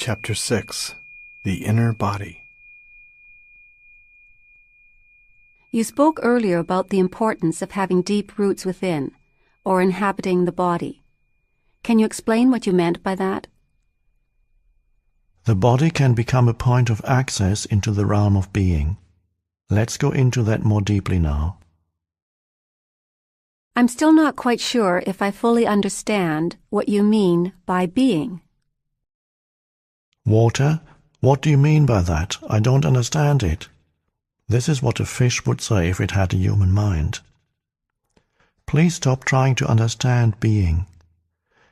Chapter 6. The Inner Body. You spoke earlier about the importance of having deep roots within, or inhabiting the body. Can you explain what you meant by that? The body can become a point of access into the realm of being. Let's go into that more deeply now. I'm still not quite sure if I fully understand what you mean by being. Water? What do you mean by that? I don't understand it. This is what a fish would say if it had a human mind. Please stop trying to understand being.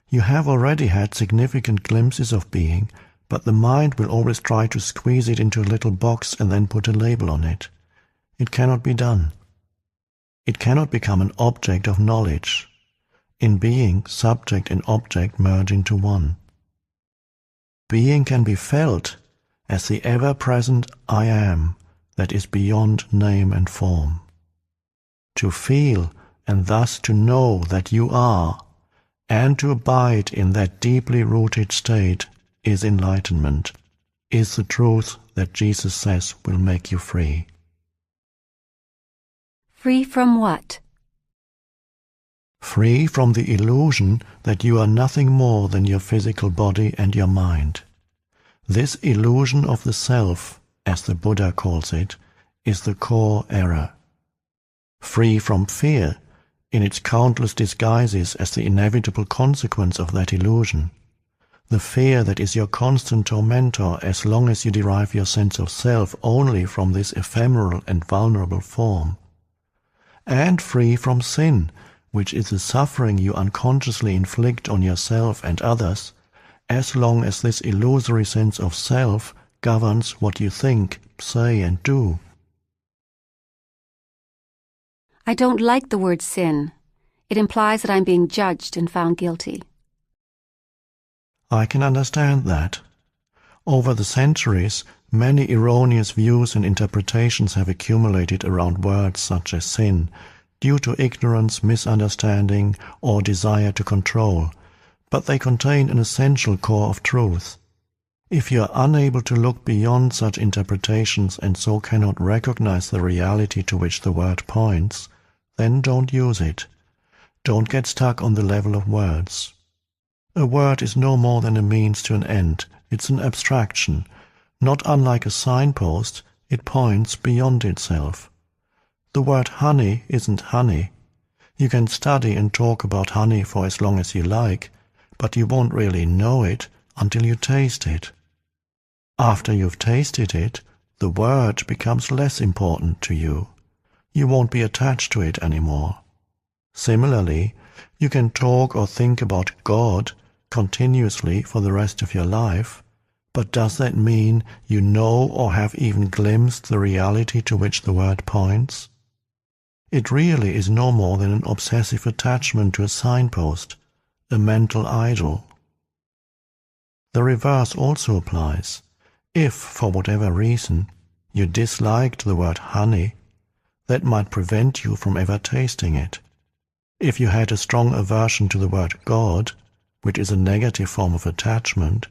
You have already had significant glimpses of being, but the mind will always try to squeeze it into a little box and then put a label on it. It cannot be done. It cannot become an object of knowledge. In being, subject and object merge into one. Being can be felt as the ever-present I am that is beyond name and form. To feel and thus to know that you are, and to abide in that deeply rooted state is enlightenment, is the truth that Jesus says will make you free. Free from what? Free from the illusion that you are nothing more than your physical body and your mind. This illusion of the self, as the Buddha calls it, is the core error. Free from fear, in its countless disguises as the inevitable consequence of that illusion. The fear that is your constant tormentor as long as you derive your sense of self only from this ephemeral and vulnerable form. And free from sin, which is the suffering you unconsciously inflict on yourself and others, as long as this illusory sense of self governs what you think, say, and do. I don't like the word sin. It implies that I'm being judged and found guilty. I can understand that. Over the centuries, many erroneous views and interpretations have accumulated around words such as sin, due to ignorance, misunderstanding, or desire to control, but they contain an essential core of truth. If you are unable to look beyond such interpretations and so cannot recognize the reality to which the word points, then don't use it. Don't get stuck on the level of words. A word is no more than a means to an end. It's an abstraction. Not unlike a signpost, it points beyond itself. The word honey isn't honey. You can study and talk about honey for as long as you like, but you won't really know it until you taste it. After you've tasted it, the word becomes less important to you. You won't be attached to it anymore. Similarly, you can talk or think about God continuously for the rest of your life, but does that mean you know or have even glimpsed the reality to which the word points? It really is no more than an obsessive attachment to a signpost, a mental idol. The reverse also applies. If, for whatever reason, you disliked the word honey, that might prevent you from ever tasting it. If you had a strong aversion to the word God, which is a negative form of attachment,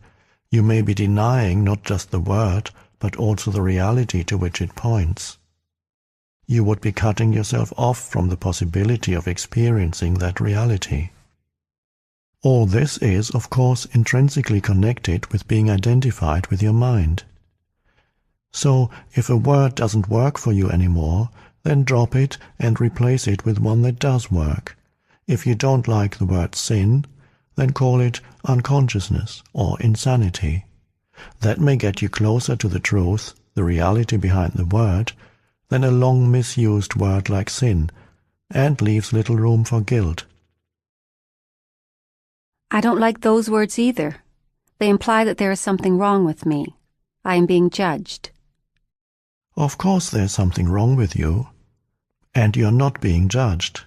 you may be denying not just the word, but also the reality to which it points. You would be cutting yourself off from the possibility of experiencing that reality. All this is, of course, intrinsically connected with being identified with your mind. So, if a word doesn't work for you anymore, then drop it and replace it with one that does work. If you don't like the word sin, then call it unconsciousness or insanity. That may get you closer to the truth, the reality behind the word, than a long misused word like sin, and leaves little room for guilt. I don't like those words either. They imply that there is something wrong with me. I am being judged. Of course there's something wrong with you, and you're not being judged.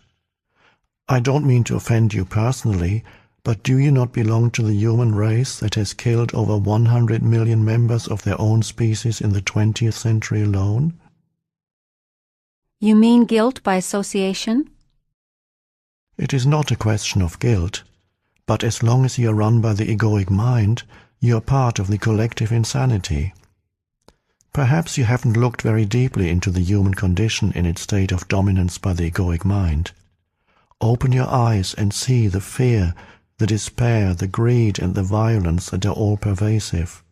I don't mean to offend you personally, but do you not belong to the human race that has killed over 100 million members of their own species in the 20th century alone? You mean guilt by association? It is not a question of guilt, but as long as you are run by the egoic mind, You are part of the collective insanity. Perhaps you haven't looked very deeply into the human condition in its state of dominance by the egoic mind. Open your eyes and see the fear, the despair, the greed and the violence that are all pervasive.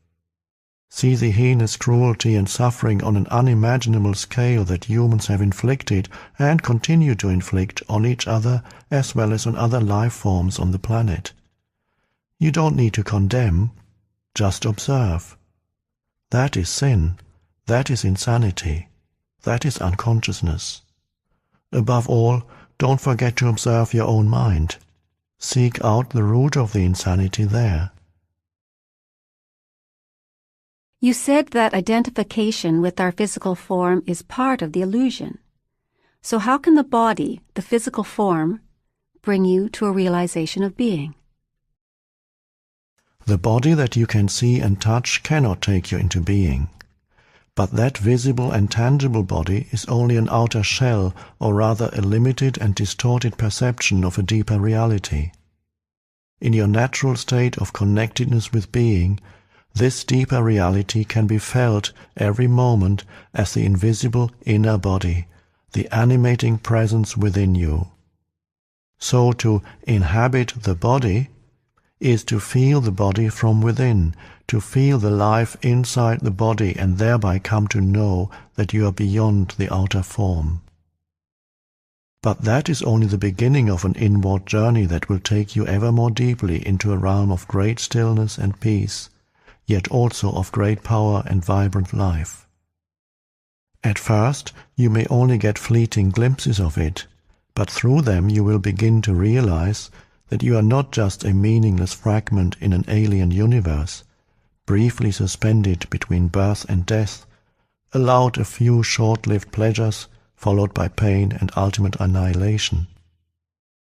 See the heinous cruelty and suffering on an unimaginable scale that humans have inflicted and continue to inflict on each other as well as on other life forms on the planet. You don't need to condemn, just observe. That is sin, that is insanity, that is unconsciousness. Above all, don't forget to observe your own mind. Seek out the root of the insanity there. You said that identification with our physical form is part of the illusion. So how can the body, the physical form, bring you to a realization of being? The body that you can see and touch cannot take you into being. But that visible and tangible body is only an outer shell, or rather a limited and distorted perception of a deeper reality. In your natural state of connectedness with being, this deeper reality can be felt every moment as the invisible inner body, the animating presence within you. So to inhabit the body is to feel the body from within, to feel the life inside the body and thereby come to know that you are beyond the outer form. But that is only the beginning of an inward journey that will take you ever more deeply into a realm of great stillness and peace, yet also of great power and vibrant life. At first, you may only get fleeting glimpses of it, but through them you will begin to realize that you are not just a meaningless fragment in an alien universe, briefly suspended between birth and death, allowed a few short-lived pleasures, followed by pain and ultimate annihilation.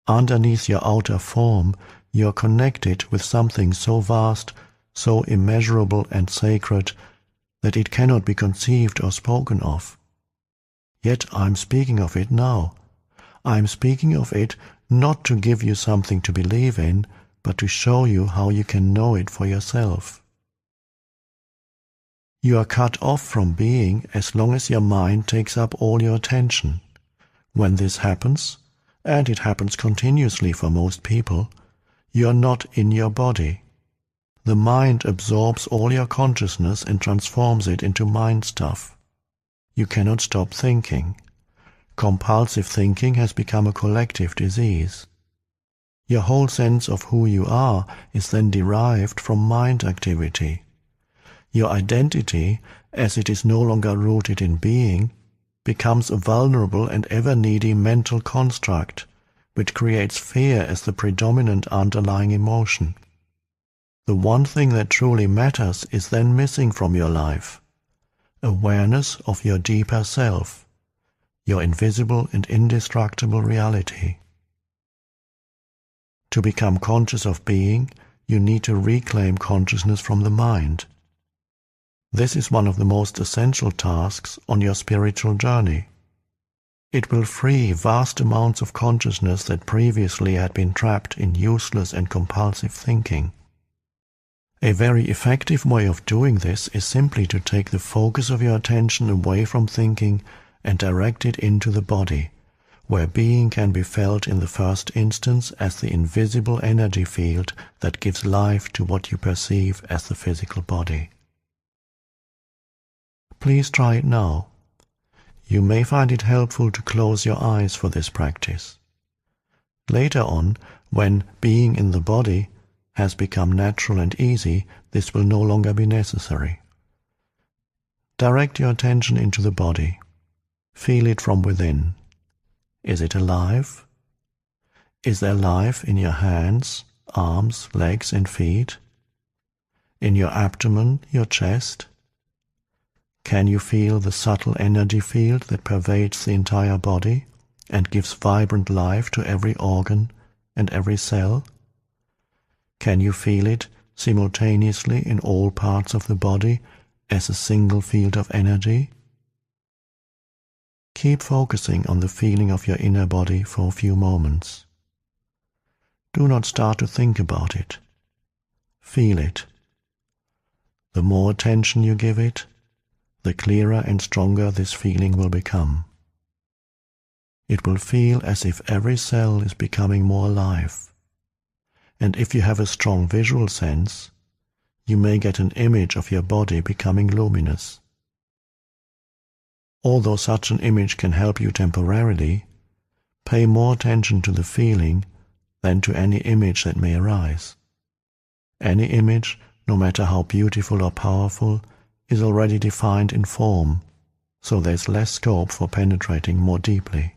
Underneath your outer form, you are connected with something so vast, so immeasurable and sacred, that it cannot be conceived or spoken of. Yet I am speaking of it now. I am speaking of it not to give you something to believe in, but to show you how you can know it for yourself. You are cut off from being as long as your mind takes up all your attention. When this happens, and it happens continuously for most people, you are not in your body. The mind absorbs all your consciousness and transforms it into mind stuff. You cannot stop thinking. Compulsive thinking has become a collective disease. Your whole sense of who you are is then derived from mind activity. Your identity, as it is no longer rooted in being, becomes a vulnerable and ever-needy mental construct, which creates fear as the predominant underlying emotion. The one thing that truly matters is then missing from your life: awareness of your deeper self, your invisible and indestructible reality. To become conscious of being, you need to reclaim consciousness from the mind. This is one of the most essential tasks on your spiritual journey. It will free vast amounts of consciousness that previously had been trapped in useless and compulsive thinking. A very effective way of doing this is simply to take the focus of your attention away from thinking and direct it into the body, where being can be felt in the first instance as the invisible energy field that gives life to what you perceive as the physical body. Please try it now. You may find it helpful to close your eyes for this practice. Later on, when being in the body has become natural and easy, this will no longer be necessary. Direct your attention into the body. Feel it from within. Is it alive? Is there life in your hands, arms, legs and feet? In your abdomen, your chest? Can you feel the subtle energy field that pervades the entire body and gives vibrant life to every organ and every cell? Can you feel it simultaneously in all parts of the body as a single field of energy? Keep focusing on the feeling of your inner body for a few moments. Do not start to think about it. Feel it. The more attention you give it, the clearer and stronger this feeling will become. It will feel as if every cell is becoming more alive. And if you have a strong visual sense, you may get an image of your body becoming luminous. Although such an image can help you temporarily, pay more attention to the feeling than to any image that may arise. Any image, no matter how beautiful or powerful, is already defined in form, so there's less scope for penetrating more deeply.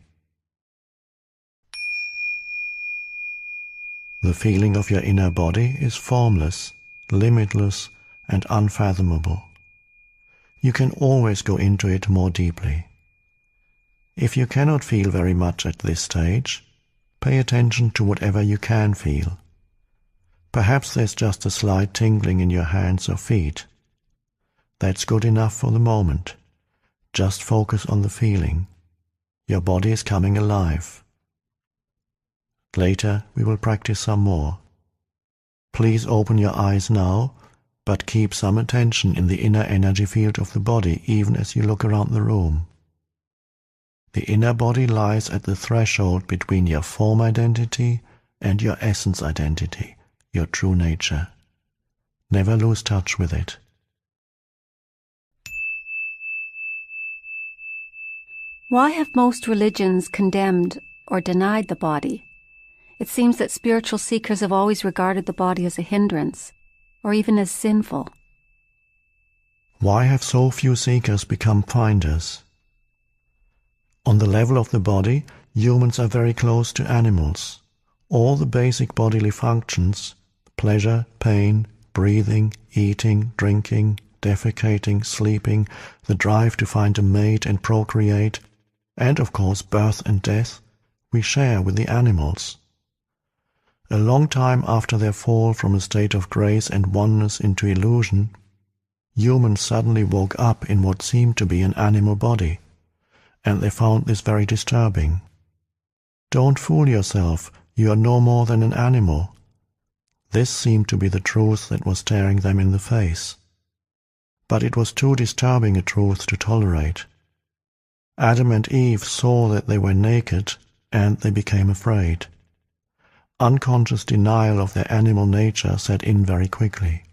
The feeling of your inner body is formless, limitless, and unfathomable. You can always go into it more deeply. If you cannot feel very much at this stage, pay attention to whatever you can feel. Perhaps there's just a slight tingling in your hands or feet. That's good enough for the moment. Just focus on the feeling. Your body is coming alive. Later we will practice some more. Please open your eyes now, but keep some attention in the inner energy field of the body even as you look around the room. The inner body lies at the threshold between your form identity and your essence identity, your true nature. Never lose touch with it. Why have most religions condemned or denied the body? It seems that spiritual seekers have always regarded the body as a hindrance, or even as sinful. Why have so few seekers become finders? On the level of the body, humans are very close to animals. All the basic bodily functions, pleasure, pain, breathing, eating, drinking, defecating, sleeping, the drive to find a mate and procreate, and of course birth and death, we share with the animals. A long time after their fall from a state of grace and oneness into illusion, humans suddenly woke up in what seemed to be an animal body, and they found this very disturbing. Don't fool yourself, you are no more than an animal. This seemed to be the truth that was staring them in the face. But it was too disturbing a truth to tolerate. Adam and Eve saw that they were naked, and they became afraid. Unconscious denial of their animal nature set in very quickly.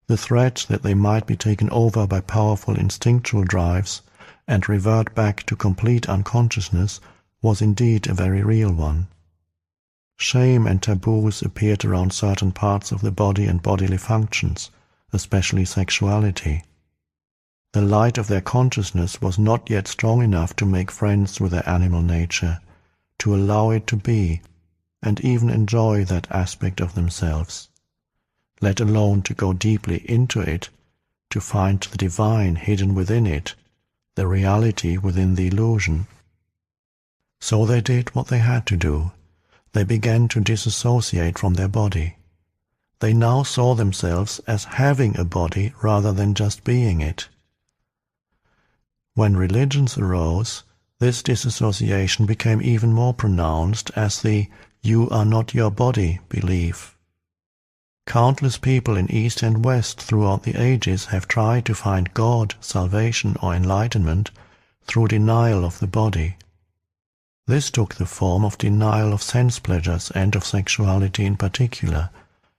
The threat that they might be taken over by powerful instinctual drives and revert back to complete unconsciousness was indeed a very real one. Shame and taboos appeared around certain parts of the body and bodily functions, especially sexuality. The light of their consciousness was not yet strong enough to make friends with their animal nature, to allow it to be, and even enjoy that aspect of themselves, let alone to go deeply into it, to find the divine hidden within it, the reality within the illusion. So they did what they had to do. They began to disassociate from their body. They now saw themselves as having a body rather than just being it. When religions arose, this disassociation became even more pronounced as the "you are not your body" belief. Countless people in East and West throughout the ages have tried to find God, salvation, or enlightenment through denial of the body. This took the form of denial of sense pleasures and of sexuality in particular,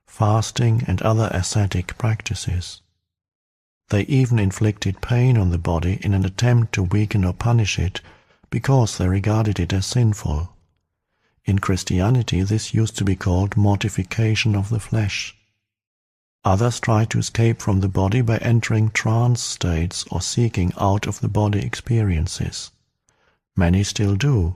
fasting and other ascetic practices. They even inflicted pain on the body in an attempt to weaken or punish it because they regarded it as sinful. In Christianity, this used to be called mortification of the flesh. Others tried to escape from the body by entering trance states or seeking out-of-the-body experiences. Many still do.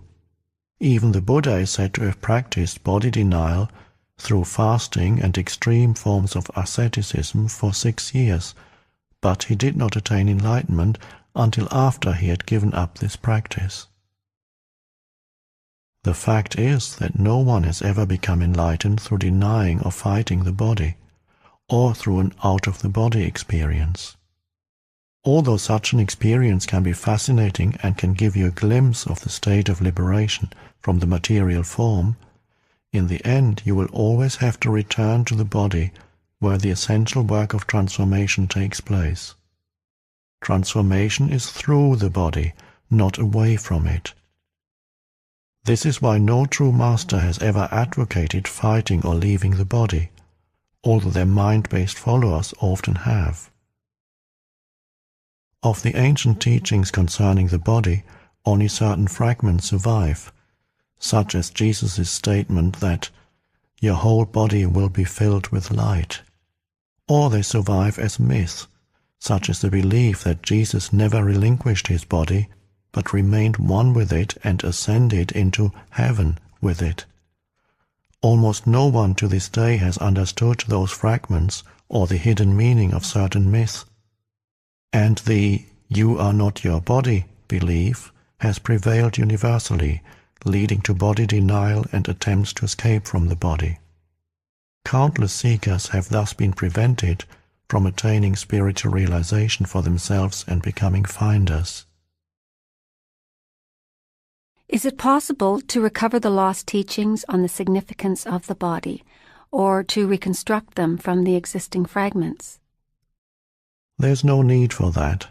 Even the Buddha is said to have practiced body denial through fasting and extreme forms of asceticism for 6 years, but he did not attain enlightenment until after he had given up this practice. The fact is that no one has ever become enlightened through denying or fighting the body, or through an out-of-the-body experience. Although such an experience can be fascinating and can give you a glimpse of the state of liberation from the material form, in the end you will always have to return to the body where the essential work of transformation takes place. Transformation is through the body, not away from it. This is why no true master has ever advocated fighting or leaving the body, although their mind-based followers often have. Of the ancient teachings concerning the body, only certain fragments survive, such as Jesus' statement that your whole body will be filled with light. Or they survive as myths, such as the belief that Jesus never relinquished his body, but remained one with it and ascended into heaven with it. Almost no one to this day has understood those fragments or the hidden meaning of certain myths, and the "you are not your body" belief has prevailed universally, leading to body denial and attempts to escape from the body. Countless seekers have thus been prevented from attaining spiritual realization for themselves and becoming finders. Is it possible to recover the lost teachings on the significance of the body, or to reconstruct them from the existing fragments? There's no need for that.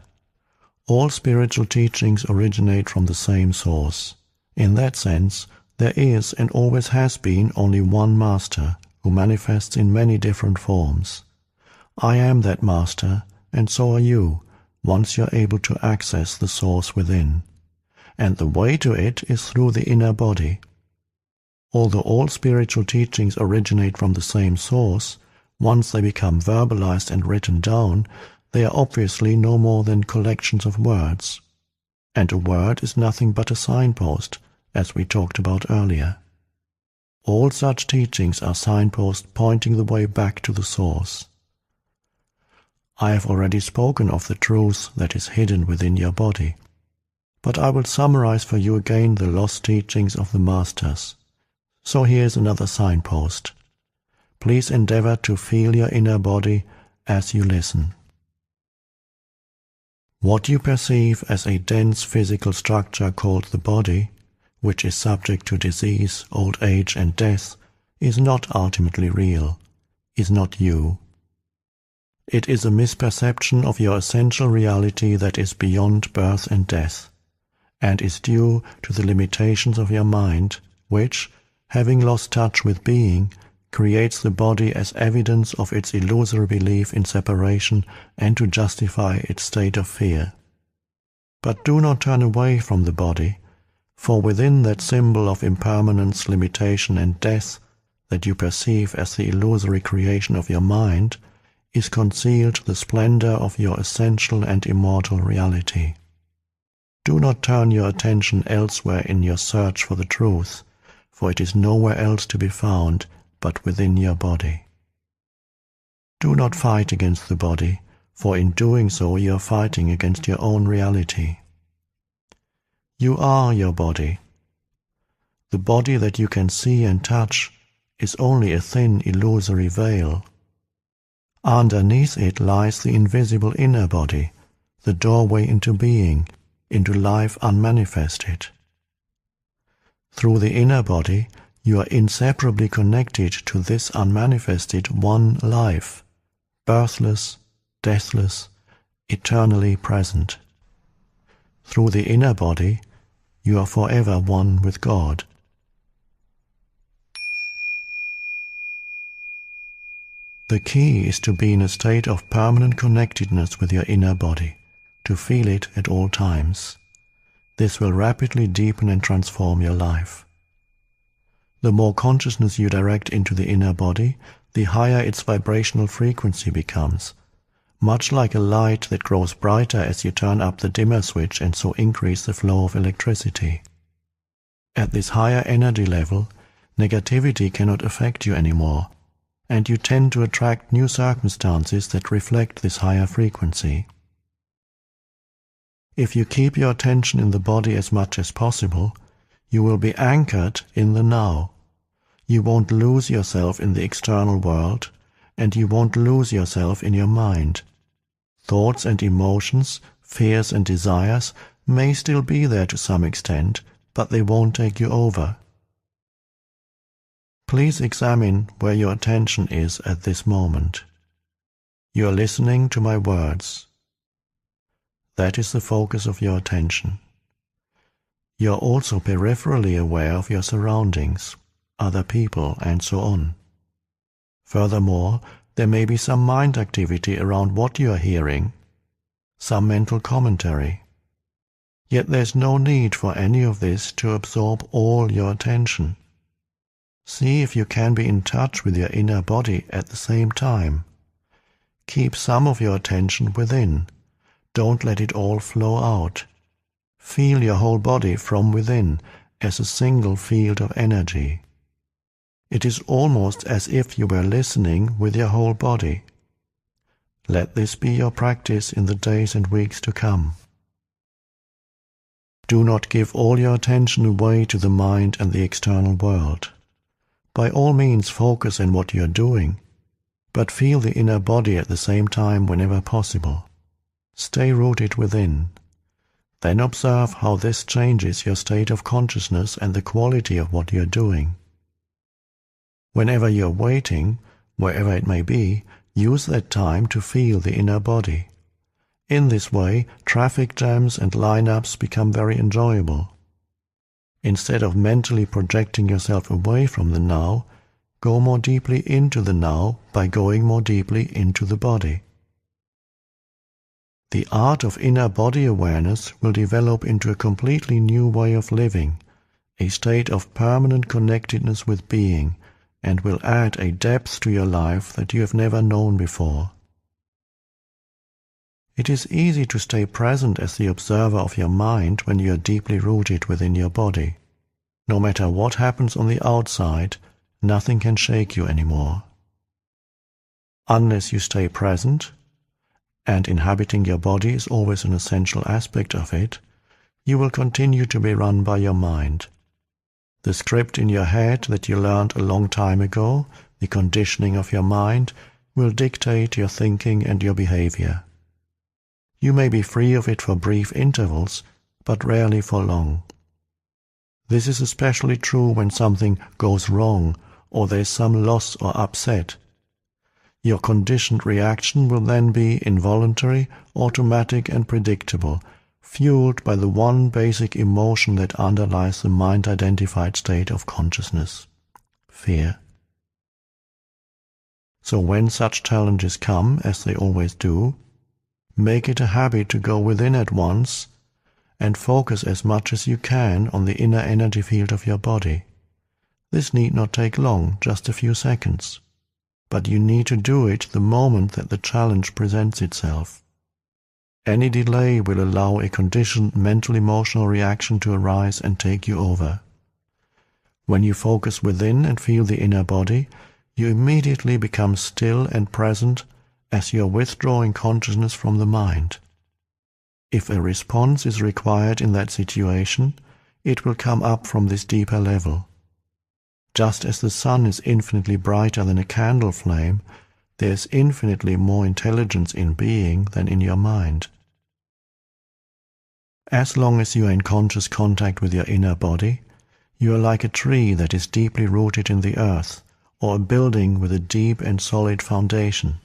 All spiritual teachings originate from the same source. In that sense, there is and always has been only one master, who manifests in many different forms. I am that master, and so are you, once you're able to access the source within. And the way to it is through the inner body. Although all spiritual teachings originate from the same source, once they become verbalized and written down, they are obviously no more than collections of words. And a word is nothing but a signpost, as we talked about earlier. All such teachings are signposts pointing the way back to the source. I have already spoken of the truth that is hidden within your body, but I will summarize for you again the lost teachings of the Masters. So here is another signpost. Please endeavor to feel your inner body as you listen. What you perceive as a dense physical structure called the body, which is subject to disease, old age and death, is not ultimately real, is not you. It is a misperception of your essential reality that is beyond birth and death, and is due to the limitations of your mind, which, having lost touch with being, creates the body as evidence of its illusory belief in separation and to justify its state of fear. But do not turn away from the body, for within that symbol of impermanence, limitation and death that you perceive as the illusory creation of your mind is concealed the splendor of your essential and immortal reality. Do not turn your attention elsewhere in your search for the truth, for it is nowhere else to be found but within your body. Do not fight against the body, for in doing so you are fighting against your own reality. You are your body. The body that you can see and touch is only a thin, illusory veil. Underneath it lies the invisible inner body, the doorway into being, into life unmanifested. Through the inner body, you are inseparably connected to this unmanifested one life, birthless, deathless, eternally present. Through the inner body, you are forever one with God. The key is to be in a state of permanent connectedness with your inner body, to feel it at all times. This will rapidly deepen and transform your life. The more consciousness you direct into the inner body, the higher its vibrational frequency becomes, much like a light that grows brighter as you turn up the dimmer switch and so increase the flow of electricity. At this higher energy level, negativity cannot affect you anymore, and you tend to attract new circumstances that reflect this higher frequency. If you keep your attention in the body as much as possible, you will be anchored in the now. You won't lose yourself in the external world, and you won't lose yourself in your mind. Thoughts and emotions, fears and desires may still be there to some extent, but they won't take you over. Please examine where your attention is at this moment. You are listening to my words. That is the focus of your attention. You are also peripherally aware of your surroundings, other people, and so on. Furthermore, there may be some mind activity around what you are hearing, some mental commentary. Yet there's no need for any of this to absorb all your attention. See if you can be in touch with your inner body at the same time. Keep some of your attention within. Don't let it all flow out. Feel your whole body from within as a single field of energy. It is almost as if you were listening with your whole body. Let this be your practice in the days and weeks to come. Do not give all your attention away to the mind and the external world. By all means focus on what you are doing, but feel the inner body at the same time whenever possible. Stay rooted within. Then observe how this changes your state of consciousness and the quality of what you are doing. Whenever you are waiting, wherever it may be, use that time to feel the inner body. In this way, traffic jams and lineups become very enjoyable. Instead of mentally projecting yourself away from the now, go more deeply into the now by going more deeply into the body. The art of inner body awareness will develop into a completely new way of living, a state of permanent connectedness with being, and will add a depth to your life that you have never known before. It is easy to stay present as the observer of your mind when you are deeply rooted within your body. No matter what happens on the outside, nothing can shake you anymore. Unless you stay present, and inhabiting your body is always an essential aspect of it, you will continue to be run by your mind. The script in your head that you learned a long time ago, the conditioning of your mind, will dictate your thinking and your behavior. You may be free of it for brief intervals, but rarely for long. This is especially true when something goes wrong or there is some loss or upset. Your conditioned reaction will then be involuntary, automatic and predictable, fueled by the one basic emotion that underlies the mind-identified state of consciousness: fear. So when such challenges come, as they always do, make it a habit to go within at once and focus as much as you can on the inner energy field of your body. This need not take long, just a few seconds, but you need to do it the moment that the challenge presents itself. Any delay will allow a conditioned mental-emotional reaction to arise and take you over. When you focus within and feel the inner body, you immediately become still and present as you are withdrawing consciousness from the mind. If a response is required in that situation, it will come up from this deeper level. Just as the sun is infinitely brighter than a candle flame, there is infinitely more intelligence in being than in your mind. As long as you are in conscious contact with your inner body, you are like a tree that is deeply rooted in the earth, or a building with a deep and solid foundation.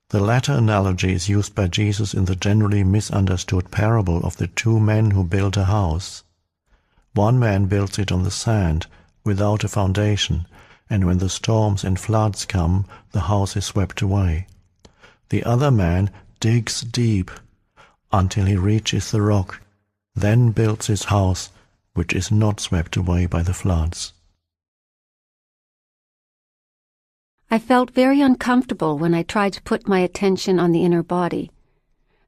The latter analogy is used by Jesus in the generally misunderstood parable of the two men who built a house. One man builds it on the sand, without a foundation, and when the storms and floods come, the house is swept away. The other man digs deep until he reaches the rock, then builds his house, which is not swept away by the floods. I felt very uncomfortable when I tried to put my attention on the inner body.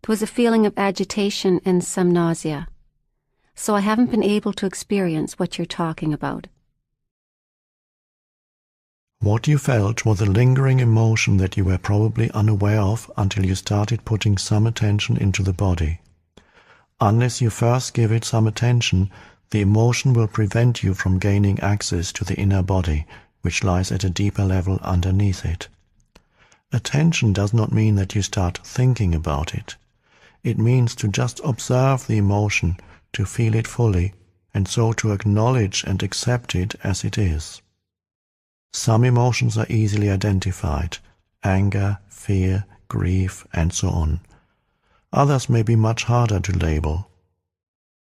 There was a feeling of agitation and some nausea. So I haven't been able to experience what you're talking about. What you felt was a lingering emotion that you were probably unaware of until you started putting some attention into the body. Unless you first give it some attention, the emotion will prevent you from gaining access to the inner body, which lies at a deeper level underneath it. Attention does not mean that you start thinking about it. It means to just observe the emotion, to feel it fully, and so to acknowledge and accept it as it is. Some emotions are easily identified, anger, fear, grief, and so on. Others may be much harder to label.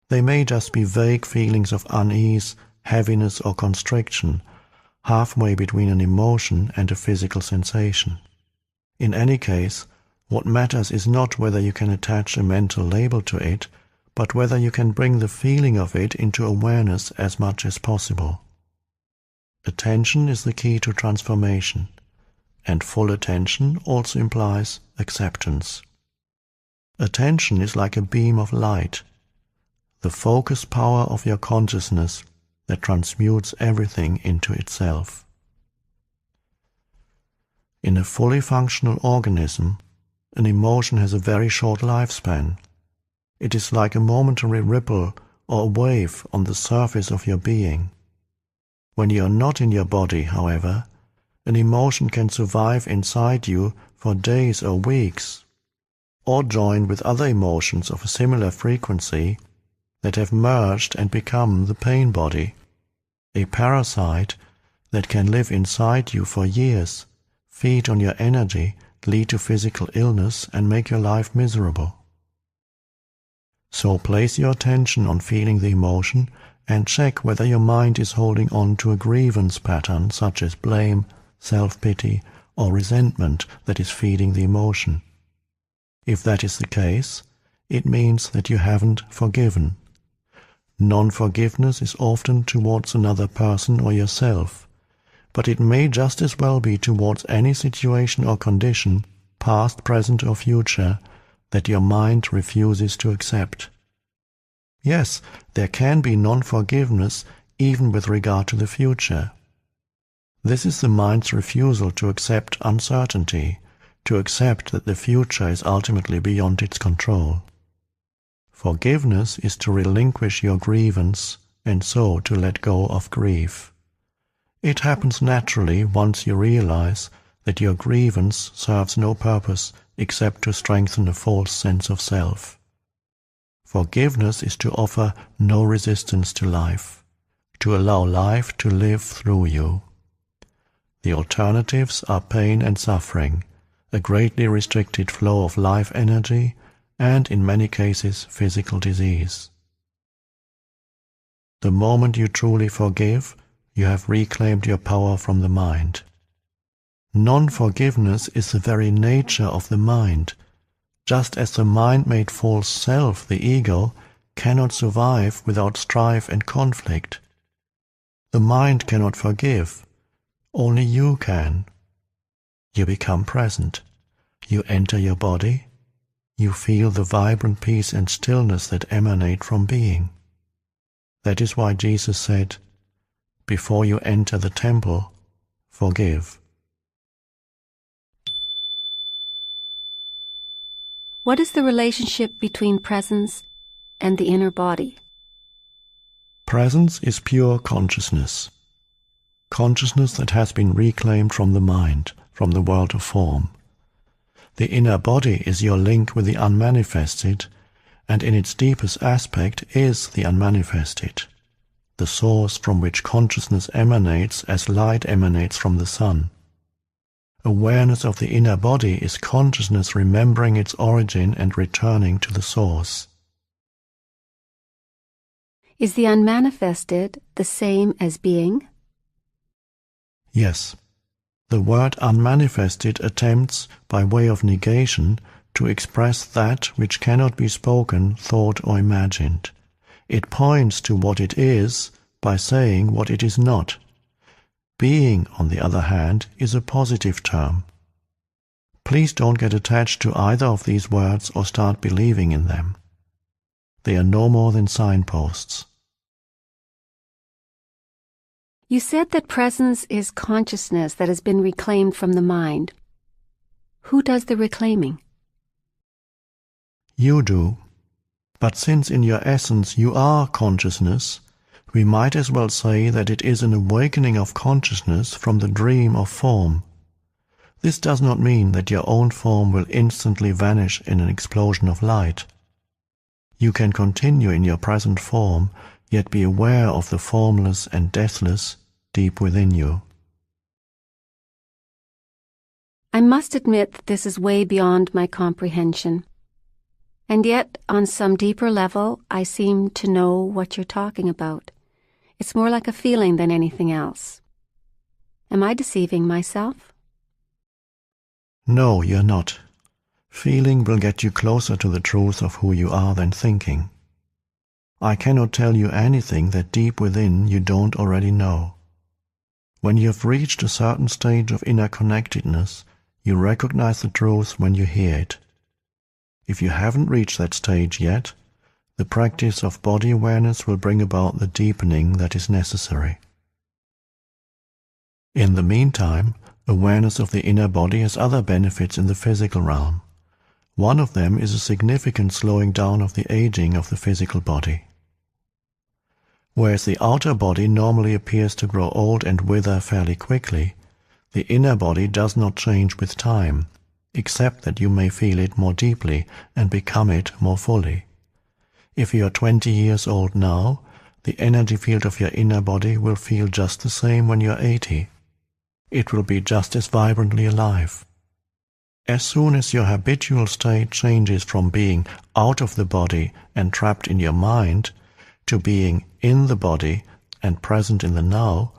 They may just be vague feelings of unease, heaviness, or constriction, halfway between an emotion and a physical sensation. In any case, what matters is not whether you can attach a mental label to it, but whether you can bring the feeling of it into awareness as much as possible. Attention is the key to transformation, and full attention also implies acceptance. Attention is like a beam of light, the focus power of your consciousness that transmutes everything into itself. In a fully functional organism, an emotion has a very short lifespan. It is like a momentary ripple or a wave on the surface of your being. When you are not in your body, however, an emotion can survive inside you for days or weeks, or join with other emotions of a similar frequency that have merged and become the pain body, a parasite that can live inside you for years, feed on your energy, lead to physical illness, and make your life miserable. So place your attention on feeling the emotion and check whether your mind is holding on to a grievance pattern such as blame, self-pity, or resentment that is feeding the emotion. If that is the case, it means that you haven't forgiven. Non-forgiveness is often towards another person or yourself, but it may just as well be towards any situation or condition, past, present, or future, that your mind refuses to accept. Yes, there can be non-forgiveness even with regard to the future. This is the mind's refusal to accept uncertainty, to accept that the future is ultimately beyond its control. Forgiveness is to relinquish your grievance and so to let go of grief. It happens naturally once you realize that your grievance serves no purpose except to strengthen a false sense of self. Forgiveness is to offer no resistance to life, to allow life to live through you. The alternatives are pain and suffering, a greatly restricted flow of life energy, and in many cases physical disease. The moment you truly forgive, you have reclaimed your power from the mind. Non-forgiveness is the very nature of the mind, just as the mind-made false self, the ego, cannot survive without strife and conflict. The mind cannot forgive, only you can. You become present. You enter your body. You feel the vibrant peace and stillness that emanate from being. That is why Jesus said, "Before you enter the temple, forgive." What is the relationship between presence and the inner body? Presence is pure consciousness. Consciousness that has been reclaimed from the mind, from the world of form. The inner body is your link with the unmanifested, and in its deepest aspect is the unmanifested, the source from which consciousness emanates as light emanates from the sun. Awareness of the inner body is consciousness remembering its origin and returning to the source. Is the unmanifested the same as being? Yes. The word unmanifested attempts, by way of negation, to express that which cannot be spoken, thought, or imagined. It points to what it is by saying what it is not. Being, on the other hand, is a positive term. Please don't get attached to either of these words or start believing in them. They are no more than signposts. You said that presence is consciousness that has been reclaimed from the mind. Who does the reclaiming? You do. But since in your essence you are consciousness, we might as well say that it is an awakening of consciousness from the dream of form. This does not mean that your own form will instantly vanish in an explosion of light. You can continue in your present form, yet be aware of the formless and deathless deep within you. I must admit that this is way beyond my comprehension. And yet, on some deeper level, I seem to know what you're talking about. It's more like a feeling than anything else. Am I deceiving myself? No, you're not. Feeling will get you closer to the truth of who you are than thinking. I cannot tell you anything that deep within you don't already know. When you have reached a certain stage of inner connectedness, you recognize the truth when you hear it. If you haven't reached that stage yet, the practice of body awareness will bring about the deepening that is necessary. In the meantime, awareness of the inner body has other benefits in the physical realm. One of them is a significant slowing down of the aging of the physical body. Whereas the outer body normally appears to grow old and wither fairly quickly, the inner body does not change with time, except that you may feel it more deeply and become it more fully. If you are 20 years old now, the energy field of your inner body will feel just the same when you are 80. It will be just as vibrantly alive. As soon as your habitual state changes from being out of the body and trapped in your mind to being in the body and present in the now,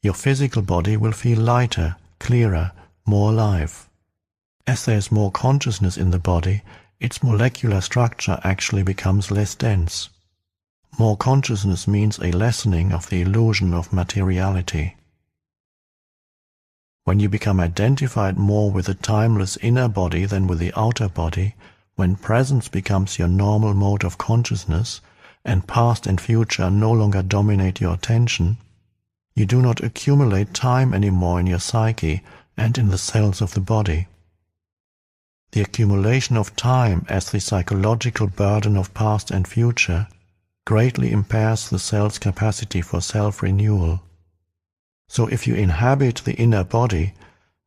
your physical body will feel lighter, clearer, more alive. As there is more consciousness in the body, its molecular structure actually becomes less dense. More consciousness means a lessening of the illusion of materiality. When you become identified more with the timeless inner body than with the outer body, when presence becomes your normal mode of consciousness, and past and future no longer dominate your attention, you do not accumulate time anymore in your psyche and in the cells of the body. The accumulation of time as the psychological burden of past and future greatly impairs the cell's capacity for self-renewal. So if you inhabit the inner body,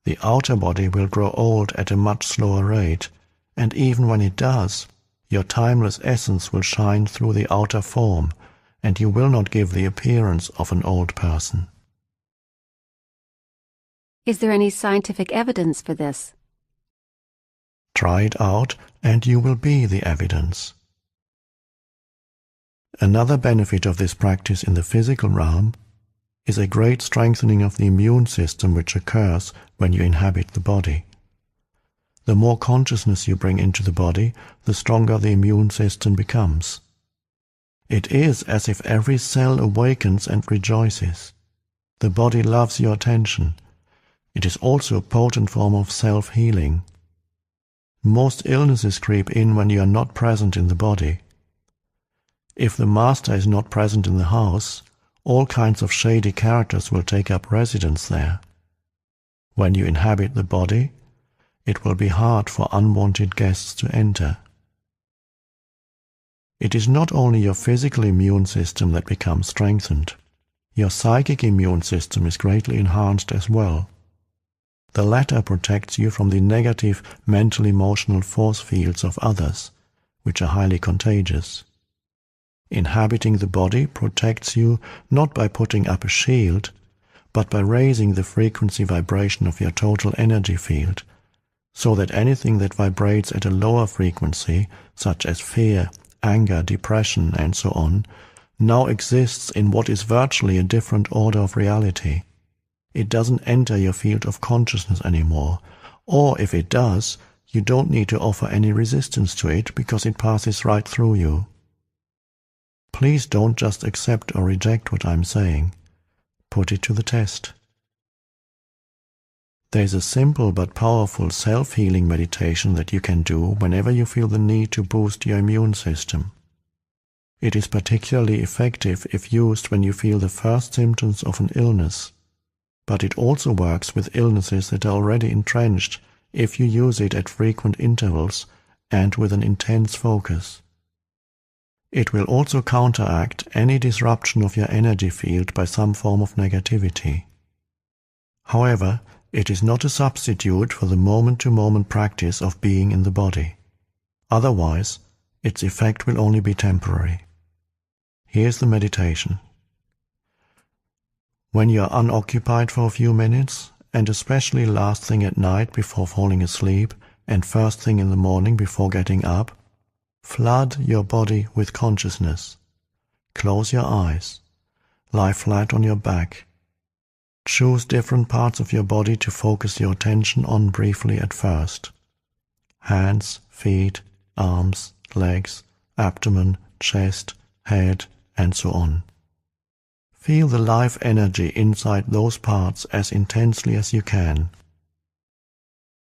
the outer body will grow old at a much slower rate, and even when it does, your timeless essence will shine through the outer form, and you will not give the appearance of an old person. Is there any scientific evidence for this? Try it out, and you will be the evidence. Another benefit of this practice in the physical realm is a great strengthening of the immune system which occurs when you inhabit the body. The more consciousness you bring into the body, the stronger the immune system becomes. It is as if every cell awakens and rejoices. The body loves your attention. It is also a potent form of self-healing. Most illnesses creep in when you are not present in the body. If the master is not present in the house, all kinds of shady characters will take up residence there. When you inhabit the body, it will be hard for unwanted guests to enter. It is not only your physical immune system that becomes strengthened. Your psychic immune system is greatly enhanced as well. The latter protects you from the negative mental-emotional force fields of others, which are highly contagious. Inhabiting the body protects you not by putting up a shield, but by raising the frequency vibration of your total energy field, so that anything that vibrates at a lower frequency, such as fear, anger, depression, and so on, now exists in what is virtually a different order of reality. It doesn't enter your field of consciousness anymore, or if it does, you don't need to offer any resistance to it because it passes right through you. Please don't just accept or reject what I'm saying. Put it to the test. There is a simple but powerful self-healing meditation that you can do whenever you feel the need to boost your immune system. It is particularly effective if used when you feel the first symptoms of an illness, but it also works with illnesses that are already entrenched if you use it at frequent intervals and with an intense focus. It will also counteract any disruption of your energy field by some form of negativity. However, it is not a substitute for the moment-to-moment practice of being in the body. Otherwise, its effect will only be temporary. Here's the meditation. When you are unoccupied for a few minutes and especially last thing at night before falling asleep and first thing in the morning before getting up, flood your body with consciousness. Close your eyes. Lie flat on your back. Choose different parts of your body to focus your attention on briefly at first. Hands, feet, arms, legs, abdomen, chest, head, and so on. Feel the life energy inside those parts as intensely as you can.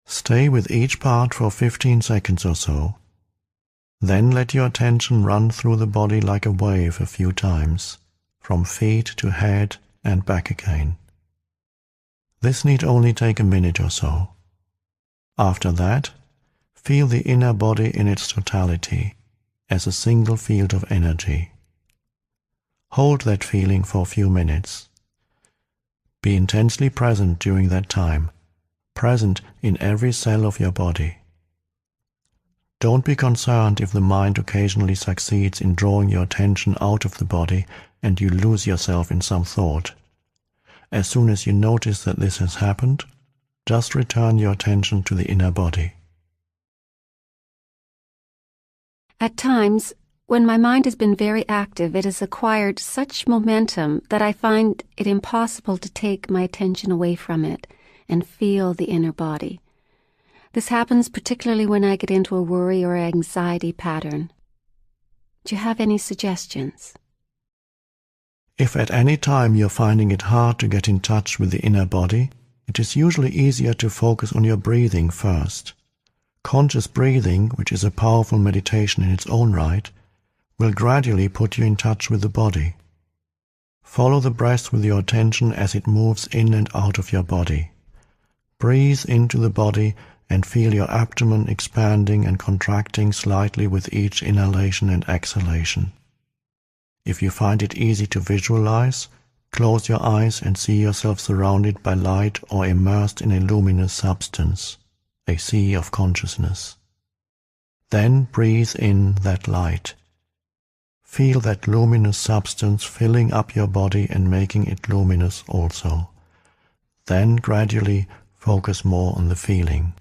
Stay with each part for 15 seconds or so. Then let your attention run through the body like a wave a few times, from feet to head and back again. This need only take a minute or so. After that, feel the inner body in its totality, as a single field of energy. Hold that feeling for a few minutes. Be intensely present during that time, present in every cell of your body. Don't be concerned if the mind occasionally succeeds in drawing your attention out of the body and you lose yourself in some thought. As soon as you notice that this has happened, just return your attention to the inner body. At times, when my mind has been very active, it has acquired such momentum that I find it impossible to take my attention away from it and feel the inner body. This happens particularly when I get into a worry or anxiety pattern. Do you have any suggestions? If at any time you're finding it hard to get in touch with the inner body, it is usually easier to focus on your breathing first. Conscious breathing, which is a powerful meditation in its own right, will gradually put you in touch with the body. Follow the breath with your attention as it moves in and out of your body. Breathe into the body and feel your abdomen expanding and contracting slightly with each inhalation and exhalation. If you find it easy to visualize, close your eyes and see yourself surrounded by light or immersed in a luminous substance, a sea of consciousness. Then breathe in that light. Feel that luminous substance filling up your body and making it luminous also. Then gradually focus more on the feeling.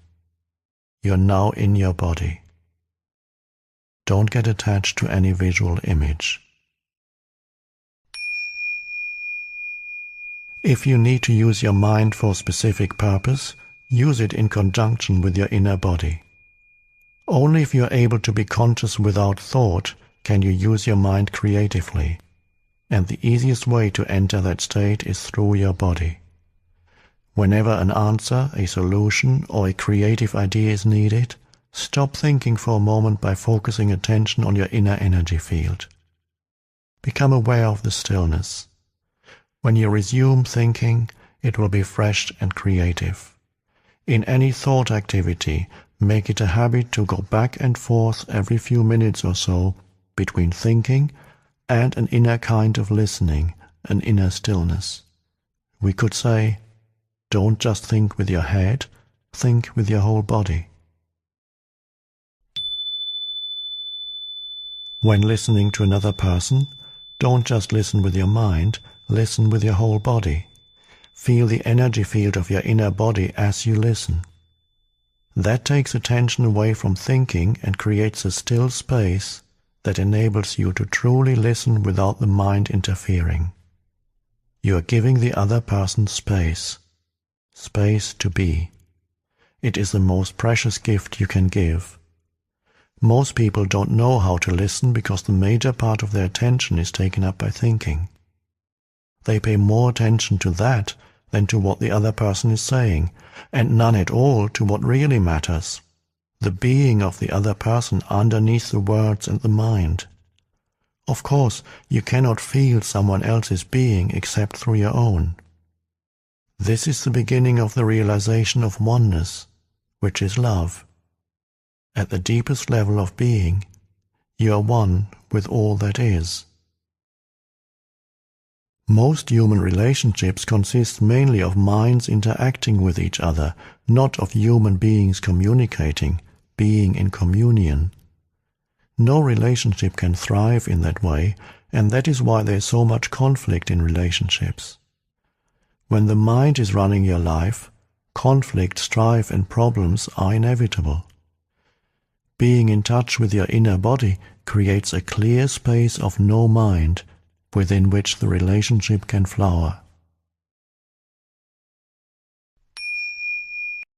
You're now in your body. Don't get attached to any visual image. If you need to use your mind for a specific purpose, use it in conjunction with your inner body. Only if you are able to be conscious without thought can you use your mind creatively, and the easiest way to enter that state is through your body. Whenever an answer, a solution, or a creative idea is needed, stop thinking for a moment by focusing attention on your inner energy field. Become aware of the stillness. When you resume thinking, it will be fresh and creative. In any thought activity, make it a habit to go back and forth every few minutes or so between thinking and an inner kind of listening, an inner stillness. We could say, don't just think with your head, think with your whole body. When listening to another person, don't just listen with your mind, listen with your whole body. Feel the energy field of your inner body as you listen. That takes attention away from thinking and creates a still space that enables you to truly listen without the mind interfering. You are giving the other person space to be. It is the most precious gift you can give. Most people don't know how to listen because the major part of their attention is taken up by thinking. They pay more attention to that than to what the other person is saying, and none at all to what really matters, the being of the other person underneath the words and the mind. Of course, you cannot feel someone else's being except through your own. This is the beginning of the realization of oneness, which is love. At the deepest level of being, you are one with all that is. Most human relationships consist mainly of minds interacting with each other, not of human beings communicating, being in communion. No relationship can thrive in that way, and that is why there is so much conflict in relationships. When the mind is running your life, Conflict, strife, and problems are inevitable. Being in touch with your inner body creates a clear space of no mind within which the relationship can flower.